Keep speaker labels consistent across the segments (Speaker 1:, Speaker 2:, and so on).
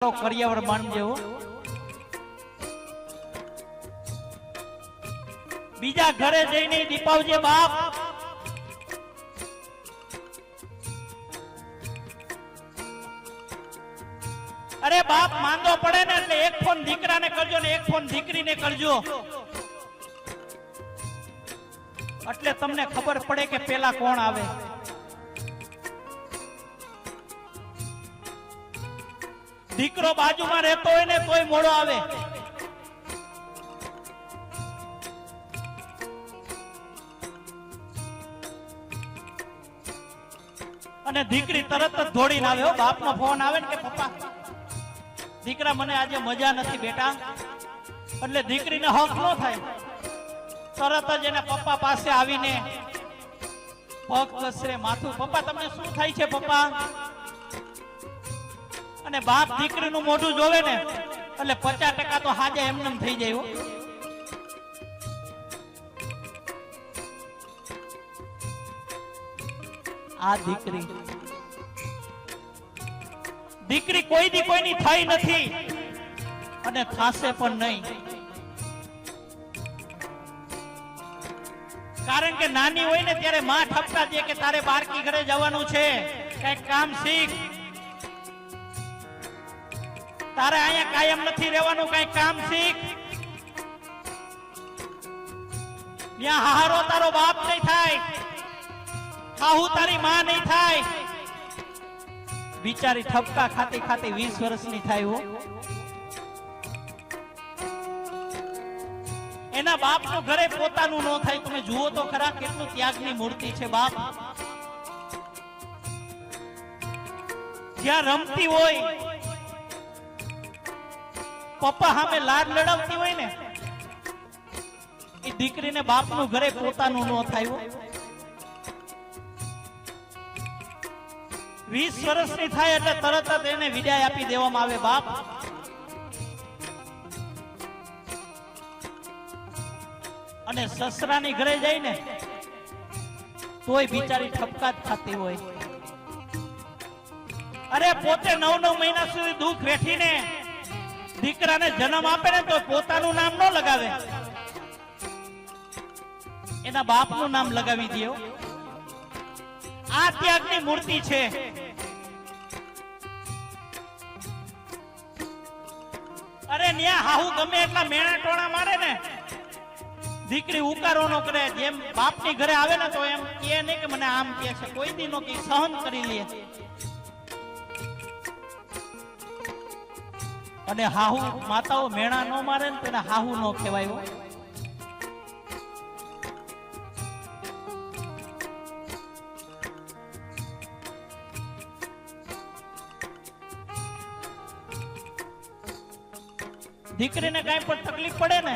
Speaker 1: કરિયાવર માનજે હો. બીજા ઘરે જઈને દીપાવજે બાપ. અરે બાપ માંદો પડે ને એટલે એક ફોન દીકરાને કરજો ને એક ફોન દીકરીને કરજો, એટલે તમને ખબર પડે કે પેલા કોણ આવે. દીકરો બાજુમાં રહેતો હોય ને તોય મોડો આવે. અને દીકરી તરત જ દોડીને આવે. બાપનો ફોન આવે ને કે પપ્પા દીકરા મને આજે મજા નથી બેટા, એટલે દીકરીને હક ન થાય. તરત જ એને પપ્પા પાસે આવીને પગ ઘસરે, માથું, પપ્પા તમને શું થાય છે પપ્પા? અને બાપ દીકરીનું મોઢું જોવે ને એટલે 50% તો હાજે એમનેમ થઈ જાય. આ દીકરી કોઈ દી કોઈની થઈ નથી અને થાશે પણ નહીં. કારણ કે નાની હોય ને ત્યારે માં ઠપકા દે કે તારે બારકી ઘરે જવાનું છે, કઈક કામ શીખ, તારે અહીંયા કાયમ નથી રહેવાનું, કઈ કામ શીખ. ત્યાં હારો તારો બાપ નહીં થાય, હાહુ તારી માં નહીં થાય. બિચારી ઠપકા ખાતી ખાતી 20 વર્ષની થાય હો. એના બાપનું ઘરે પોતાનું ન થાય. તમે જુઓ તો ખરા કેટલું ત્યાગની મૂર્તિ છે બાપ. જ્યાં રમતી હોય, પપ્પા સામે લાડ લડાવતી હોય ને, એ દીકરીને બાપનું ઘરે પોતાનું ન થાય. 20 વર્ષની થાય એટલે તરત જ એને વિદાય આપી દેવામાં આવે બાપ. અને સસરાની ઘરે જાય ને તોય બિચારી ઠપકા જ ખાતી હોય. અરે પોતે 9 મહિના સુધી દુઃખ વેઠીને દીકરાને જન્મ આપે ને તો પોતાનું નામ ન લગાવે, એના બાપનું નામ લગાવી દે. આ ત્યાગની મૂર્તિ છે. અરે ન્યા હાહુ ગમે એટલા મેણા ટોણા મારે ને દીકરી ઉકારો નો કરે. જેમ બાપની ઘરે આવે ને તો એમ કે નહીં કે મને આમ કે છે, કોઈ દી નો કે સહન કરી લે. અને હાહુ માતાઓ મેણા નો મારે ને તેને હાહુ નો કહેવાય. દીકરીને કઈ પણ તકલીફ પડે ને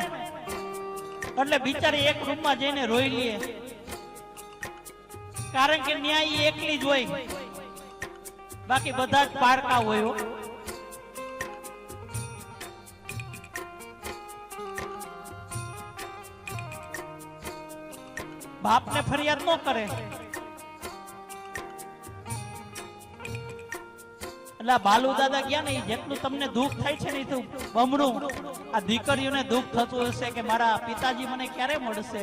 Speaker 1: એટલે બિચારી એક રૂમમાં જઈને રોઈ લે. કારણ કે ન્યાય એકલી જ હોય, બાકી બધા જ પારકા હોય. બાપને ફરિયાદ ન કરે. એટલે બાલુ દાદા ગયા ને, જેટલું તમને દુઃખ થાય છે ને એ તો બમણું આ દીકરીઓને દુઃખ થતું હશે કે મારા પિતાજી મને ક્યારે મળશે.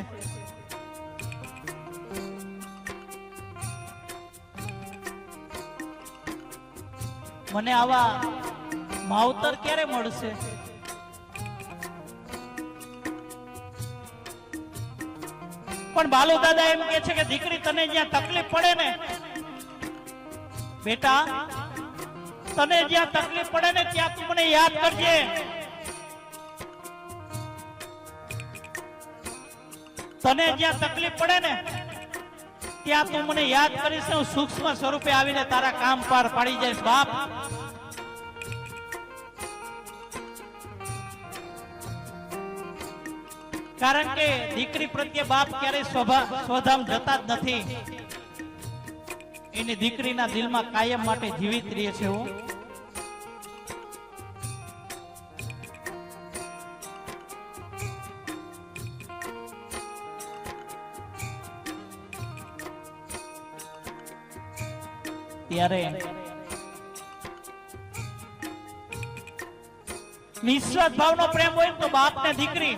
Speaker 1: મને આવા માવતર ક્યારે મળશે. પણ બાલુ દાદા એમ કે છે કે દીકરી તને જ્યાં તકલીફ પડે ને બેટા, તને જ્યાં તકલીફ પડે ને ત્યાં તું મને યાદ કરજે. તને જ્યાં તકલીફ પડે ને ત્યાં તું મને યાદ કરીશ, હું સૂક્ષ્મ સ્વરૂપે આવીને તારા કામ પાર પાડી જઈશ બાપ. કારણ કે દીકરી પ્રત્યે બાપ ક્યારેય સ્વધામ જતા જ નથી. એની દીકરીના દિલમાં કાયમ માટે જીવિત રહે છે. ત્યારે નિસ્વાર્થ ભાવનો પ્રેમ હોય તો બાપ ને દીકરી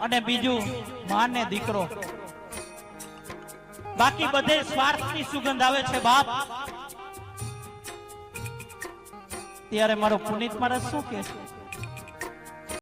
Speaker 1: અને બીજું માં ને દીકરો. બાકી બધે સ્વાર્થની સુગંધ આવે છે બાપ. ત્યારે મારો પુનિત મહારાજ શું કહે છે?